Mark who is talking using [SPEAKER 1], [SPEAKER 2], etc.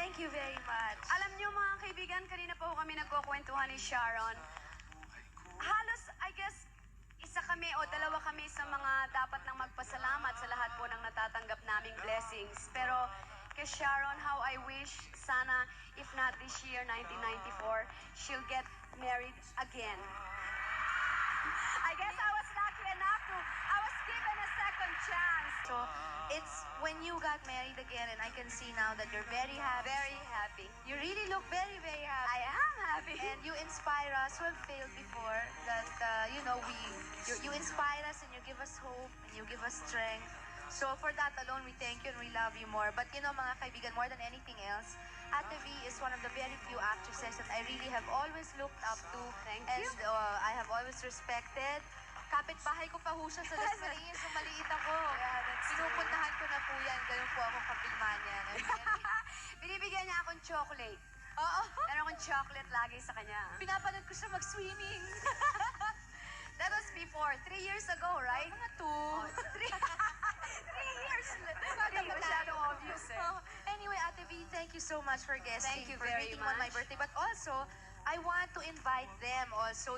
[SPEAKER 1] Thank you very much.
[SPEAKER 2] Alam niyo mga kaibigan, kanina pa ho kami nagkukwentuhan ni Sharon. Halos, I guess, isa kami o dalawa kami sa mga dapat nang magpasalamat sa lahat po ng natatanggap naming blessings. Pero kay Sharon, how I wish, sana, if not this year, 1994, she'll get married again. I guess I was lucky enough I was given a second chance.
[SPEAKER 1] So, it's when you got married again and I can see now that you're very happy.
[SPEAKER 2] Very happy.
[SPEAKER 1] You really look very, very happy.
[SPEAKER 2] I am happy.
[SPEAKER 1] And you inspire us who have failed before that, you inspire us and you give us hope and you give us strength. So for that alone, we thank you and we love you more. But mga kaibigan, more than anything else, Ate V is one of the very few actresses that I really have always looked up to.
[SPEAKER 2] Thank
[SPEAKER 1] and,
[SPEAKER 2] you.
[SPEAKER 1] I have always respected. Kapitbahay ko pa ho siya sa Las Marias, nung maliit ako.
[SPEAKER 2] Yeah, that's true.
[SPEAKER 1] Pinupuntahan ko na po yan. Ganun po ako kapilma niya.
[SPEAKER 2] Binibigyan niya akong chocolate.
[SPEAKER 1] Oo.
[SPEAKER 2] Meron akong chocolate lagi sa kanya.
[SPEAKER 1] Pinapanood ko siya mag-swimming.
[SPEAKER 2] That was before, 3 years ago, right?
[SPEAKER 1] Mga 2.
[SPEAKER 2] 3 years. Hindi masyadong obvious eh.
[SPEAKER 1] Anyway, Ate V, thank you so much for guesting,
[SPEAKER 2] Thank you
[SPEAKER 1] for
[SPEAKER 2] very
[SPEAKER 1] greeting me on my
[SPEAKER 2] much.
[SPEAKER 1] birthday. But also, I want to invite them also